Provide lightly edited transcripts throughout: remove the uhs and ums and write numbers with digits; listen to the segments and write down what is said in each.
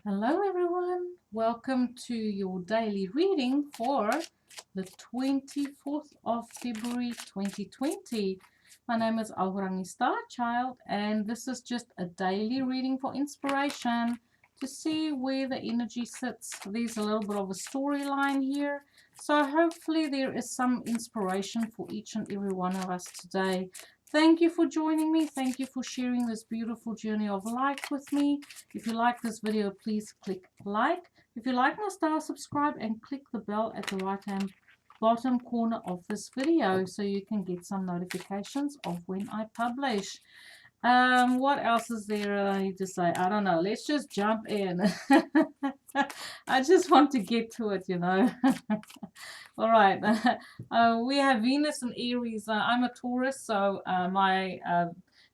Hello everyone, welcome to your daily reading for the 24th of February 2020. My name is Ahorangi Starchild and this is just a daily reading for inspiration to see where the energy sits. There's a little bit of a storyline here, so hopefully there is some inspiration for each and every one of us today. Thank you for joining me. Thank you for sharing this beautiful journey of life with me. If you like this video, please click like. If you like my style, subscribe and click the bell at the right hand bottom corner of this video so you can get some notifications of when I publish. What else is there I need to say? I don't know. Let's just jump in. I just want to get to it, you know. All right. We have Venus and Aries. I'm a Taurus, so my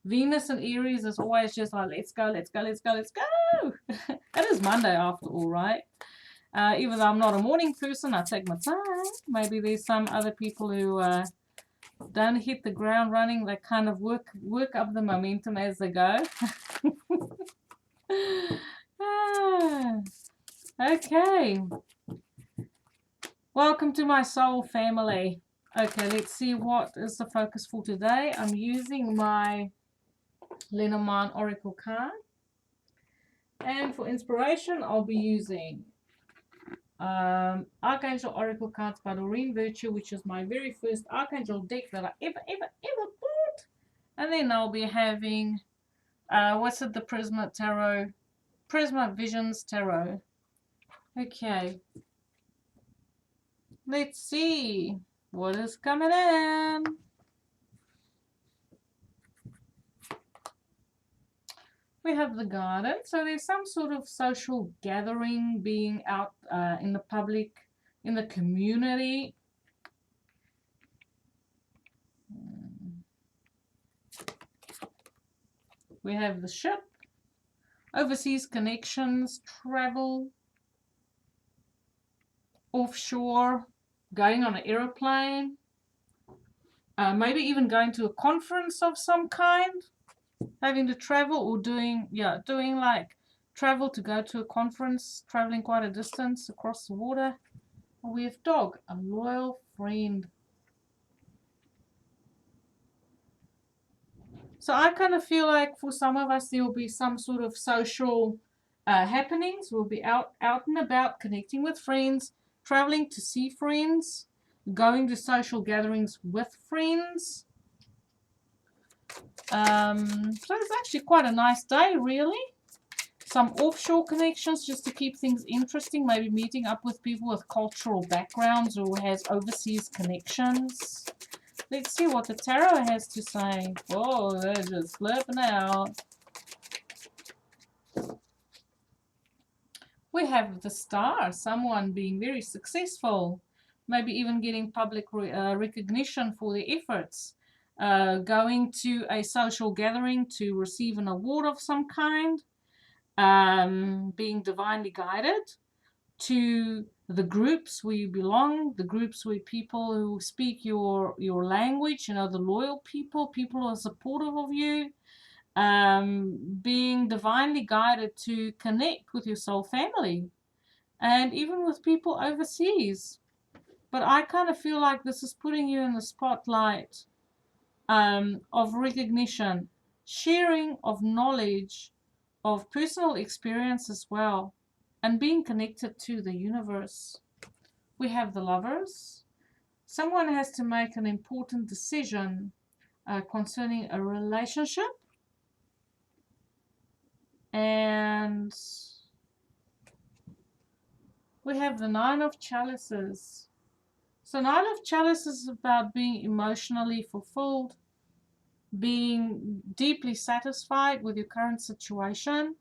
Venus and Aries is always just like, let's go, let's go, let's go, let's go. It is Monday after all, right? Even though I'm not a morning person, I take my time. Maybe there's some other people who don't hit the ground running. They kind of work up the momentum as they go. Okay. Welcome to my soul family. Okay, let's see what is the focus for today. I'm using my Lenormand Oracle card. And for inspiration, I'll be using Archangel Oracle cards by Doreen Virtue, which is my very first Archangel deck that I ever bought. And then I'll be having, the Prisma Visions Tarot. Okay. Let's see what is coming in. We have the garden, so there's some sort of social gathering being out in the public, in the community. We have the ship, overseas connections, travel, offshore, going on an aeroplane, maybe even going to a conference of some kind. Having to travel or doing like travel to go to a conference, traveling quite a distance across the water. We have dog, a loyal friend. So I kind of feel like for some of us there will be some sort of social happenings. We'll be out and about, connecting with friends, traveling to see friends, going to social gatherings with friends. So it's actually quite a nice day, really. Some offshore connections just to keep things interesting. Maybe meeting up with people with cultural backgrounds or has overseas connections. Let's see what the tarot has to say. Oh, they're just flipping out. We have the Star, someone being very successful. Maybe even getting public recognition for their efforts. Going to a social gathering to receive an award of some kind. Being divinely guided to the groups where you belong, the groups where people who speak your language, you know, the loyal people who are supportive of you. Being divinely guided to connect with your soul family and even with people overseas. But I kind of feel like this is putting you in the spotlight of recognition, sharing of knowledge, of personal experience as well, and being connected to the universe. We have the Lovers. Someone has to make an important decision concerning a relationship. And we have the Nine of Chalices. So Nine of Chalices is about being emotionally fulfilled, being deeply satisfied with your current situation.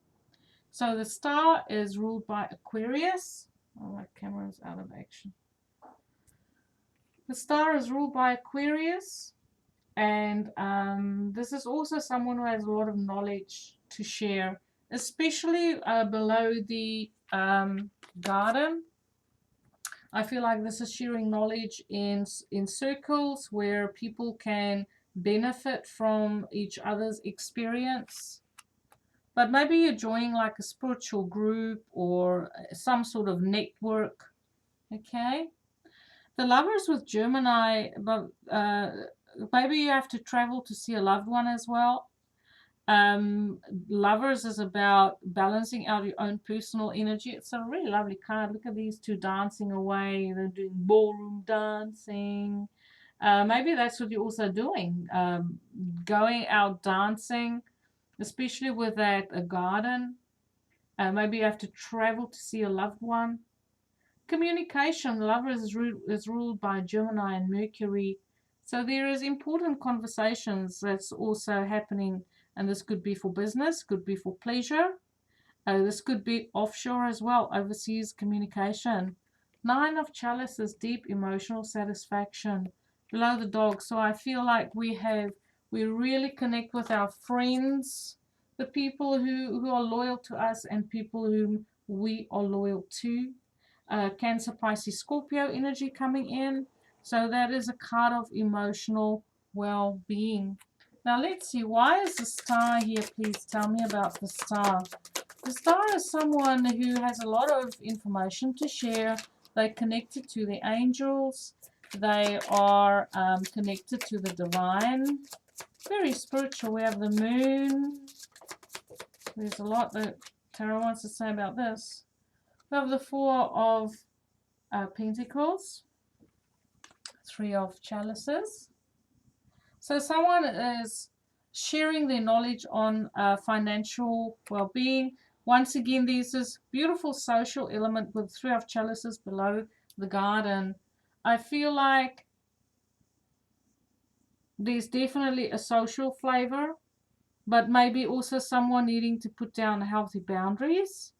So the Star is ruled by Aquarius. Oh, my camera is out of action. The Star is ruled by Aquarius, and this is also someone who has a lot of knowledge to share, especially below the garden. I feel like this is sharing knowledge in circles where people can benefit from each other's experience. but maybe you're joining like a spiritual group or some sort of network. Okay. The Lovers with Gemini, but maybe you have to travel to see a loved one as well. Lovers is about balancing out your own personal energy. It's a really lovely card. Look at these two dancing away. They're doing ballroom dancing. Maybe that's what you're also doing. Going out dancing, especially with that a garden. Maybe you have to travel to see a loved one. Communication, Lovers is ruled by Gemini and Mercury. So there is important conversations that's also happening, and this could be for business, could be for pleasure. This could be offshore as well, overseas communication. Nine of Chalices, deep emotional satisfaction. Below the dog. So I feel like we really connect with our friends, the people who are loyal to us, and people whom we are loyal to. Cancer, Pisces, Scorpio energy coming in. So that is a card of emotional well-being. Now let's see, why is the Star here? Please tell me about the Star. The Star is someone who has a lot of information to share. They're connected to the angels. They are connected to the divine. Very spiritual. We have the moon. There's a lot that Tarot wants to say about this. We have the Four of Pentacles, Three of Chalices. So someone is sharing their knowledge on financial well-being. Once again, there's this beautiful social element with Three of Chalices below the garden. I feel like there's definitely a social flavor, but maybe also someone needing to put down healthy boundaries.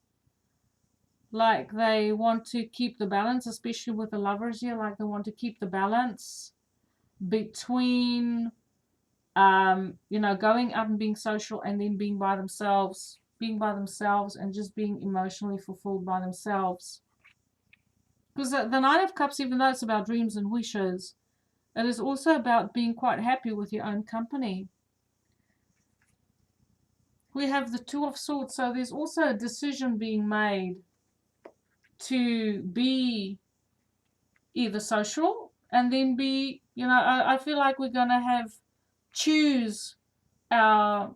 Like they want to keep the balance, especially with the Lovers here, like they want to keep the balance between, going out and being social and then being by themselves and just being emotionally fulfilled by themselves. Because the Nine of Cups, even though it's about dreams and wishes, it is also about being quite happy with your own company. We have the Two of Swords, so there's also a decision being made to be either social and then be, I feel like we're going to choose our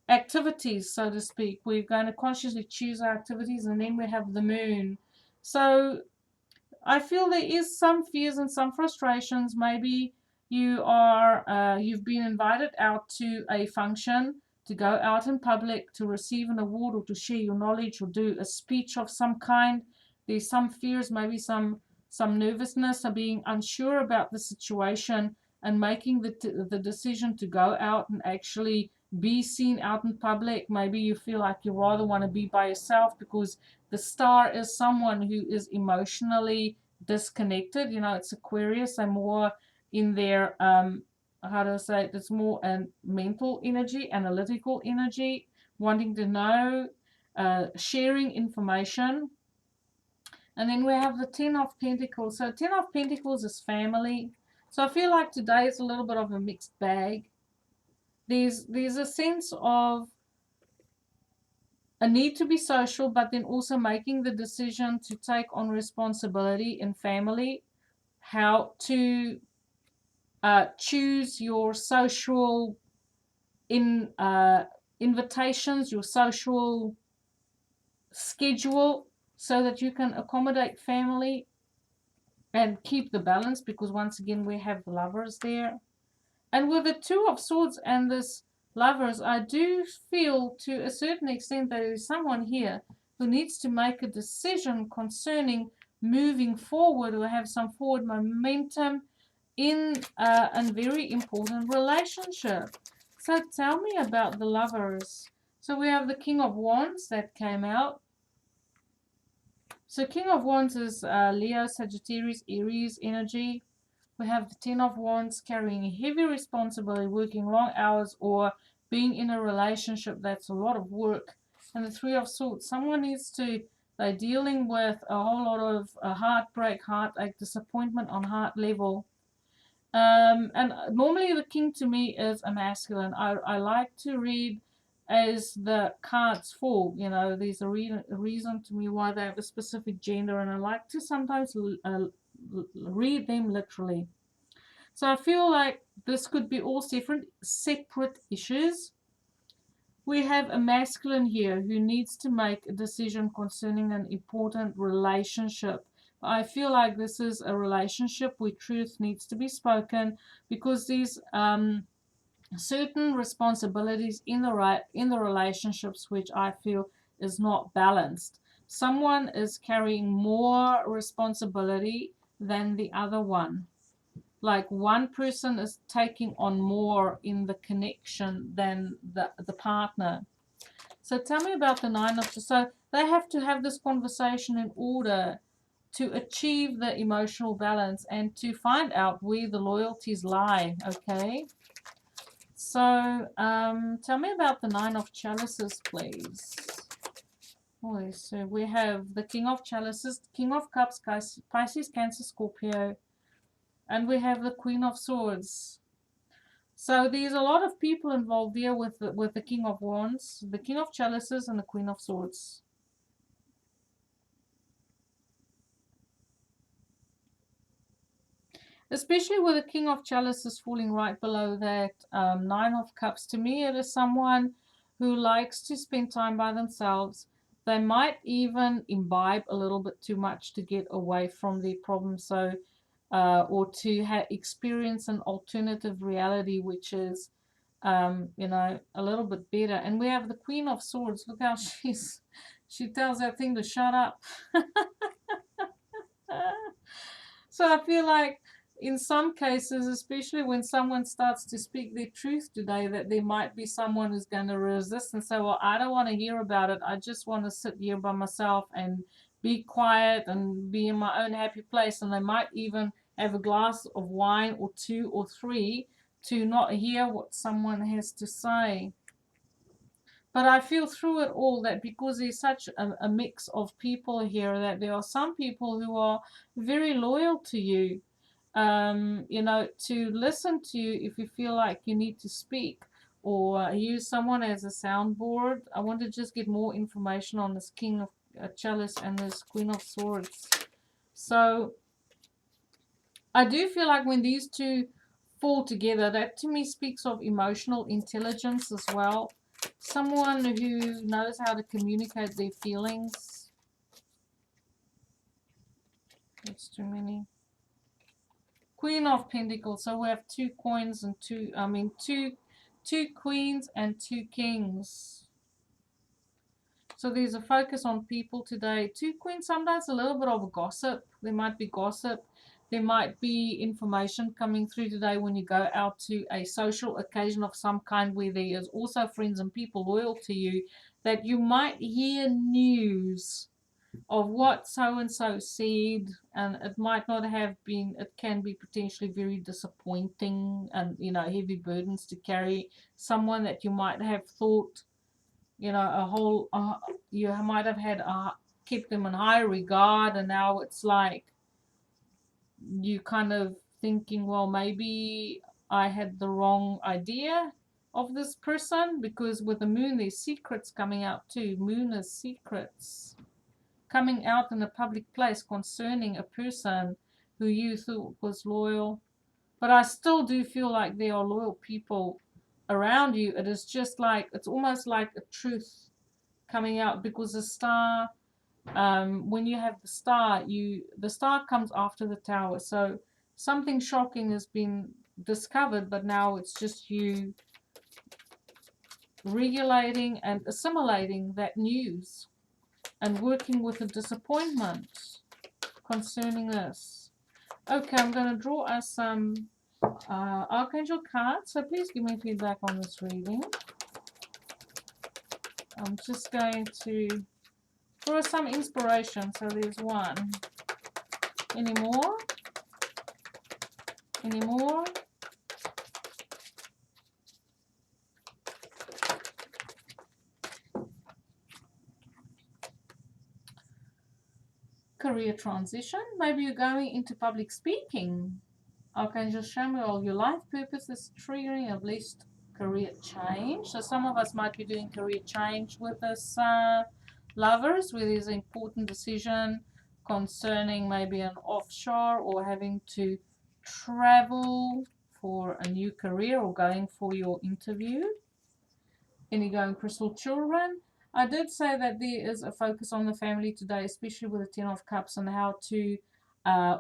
activities, so to speak. We're going to consciously choose our activities, and then we have the moon. So I feel there is some fears and some frustrations. Maybe you've been invited out to a function, to go out in public, to receive an award or to share your knowledge or do a speech of some kind. There's some fears, maybe some nervousness, or being unsure about the situation and making the decision to go out and actually be seen out in public. Maybe you feel like you rather want to be by yourself, because the Star is someone who is emotionally disconnected. It's Aquarius. They're more in their, how do I say it? It's more an mental energy, analytical energy, wanting to know, sharing information. And then we have the Ten of Pentacles. So Ten of Pentacles is family. So I feel like today is a little bit of a mixed bag. There's a sense of a need to be social, but then also making the decision to take on responsibility in family, how to choose your social invitations, your social schedule, so that you can accommodate family and keep the balance, because once again we have the Lovers there. And with the Two of Swords and this Lovers, I do feel to a certain extent there is someone here who needs to make a decision concerning moving forward, or have some forward momentum in a very important relationship. So tell me about the Lovers. So we have the King of Wands that came out. So King of Wands is Leo, Sagittarius, Aries energy. We have the Ten of Wands, carrying a heavy responsibility, working long hours, or being in a relationship that's a lot of work. And the Three of Swords, someone they're dealing with a whole lot of heartbreak, heartache, disappointment on heart level. And normally the King to me is a masculine. I like to read as the cards fall. You know, there's a reason to me why they have a specific gender, and I like to sometimes read them literally. So I feel like this could be all separate issues. We have a masculine here who needs to make a decision concerning an important relationship. I feel like this is a relationship where truth needs to be spoken, because these certain responsibilities in the relationships which I feel is not balanced. Someone is carrying more responsibility than the other one. Like one person is taking on more in the connection than the partner. So tell me about the nine of. So they have to have this conversation in order to achieve the emotional balance and to find out where the loyalties lie. Okay. So tell me about the nine of chalices, please. Oh, so we have the king of chalices, king of cups, Pisces, Cancer, Scorpio, and we have the queen of swords. So there's a lot of people involved here with the king of wands, the king of chalices, and the queen of swords. Especially with the king of chalices falling right below that nine of cups. To me, it is someone who likes to spend time by themselves. They might even imbibe a little bit too much to get away from their problems. So or to experience an alternative reality, which is, you know, a little bit better. And we have the Queen of Swords. Look how she tells that thing to shut up. So I feel like in some cases, especially when someone starts to speak their truth today, that there might be someone who's going to resist and say, well, I don't want to hear about it. I just want to sit here by myself and be quiet and be in my own happy place. And they might even have a glass of wine or two or three to not hear what someone has to say. But I feel through it all that because there's such a mix of people here, that there are some people who are very loyal to you, you know, to listen to you if you feel like you need to speak, or use someone as a soundboard. I want to just get more information on this king of chalice and this queen of swords. So I do feel like when these two fall together, that to me speaks of emotional intelligence as well. Someone who knows how to communicate their feelings. That's too many. Queen of Pentacles. So we have two coins and two queens and two kings. So there's a focus on people today. Two queens, sometimes a little bit of a gossip. There might be gossip. There might be information coming through today when you go out to a social occasion of some kind where there is also friends and people loyal to you, that you might hear news of what so and so said, and it might not have been, it can be potentially very disappointing and, you know, heavy burdens to carry. Someone that you might have thought, you know, you might have had kept them in high regard, and now it's like you kind of thinking, well, maybe I had the wrong idea of this person, because with the moon there's secrets coming out too. Moon is secrets coming out in a public place concerning a person who you thought was loyal. But I still do feel like there are loyal people around you. It is just like, it's almost like a truth coming out, because the star, when you have the star comes after the tower. So something shocking has been discovered, but now it's just you regulating and assimilating that news and working with the disappointment concerning this. Okay, I'm going to draw us some Archangel cards. So please give me feedback on this reading. I'm just going to draw some inspiration. So there's one. Any more? Any more? Career transition. Maybe you're going into public speaking. Archangel Samuel, your life purpose is triggering a blessed career change. So some of us might be doing career change with this lovers, where there's an important decision concerning maybe an offshore or having to travel for a new career or going for your interview. Any going crystal children. I did say that there is a focus on the family today, especially with the Ten of Cups, and how to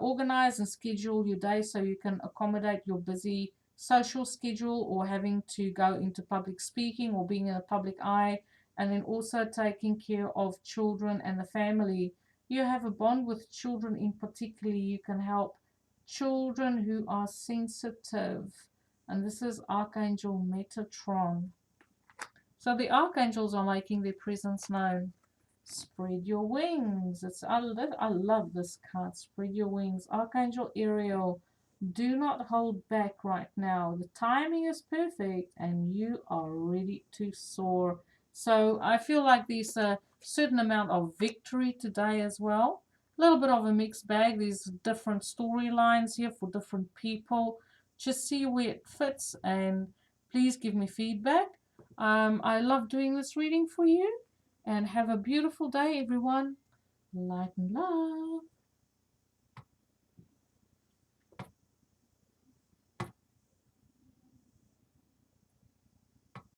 organize and schedule your day so you can accommodate your busy social schedule or having to go into public speaking or being in a public eye, and then also taking care of children and the family. You have a bond with children in particular. You can help children who are sensitive, and this is Archangel Metatron. So the archangels are making their presence known. Spread your wings. I love this card. Spread your wings. Archangel Ariel, do not hold back right now. The timing is perfect and you are ready to soar. So I feel like there's a certain amount of victory today as well. A little bit of a mixed bag. There's different storylines here for different people. Just see where it fits and please give me feedback. I love doing this reading for you, and have a beautiful day, everyone. Light and love.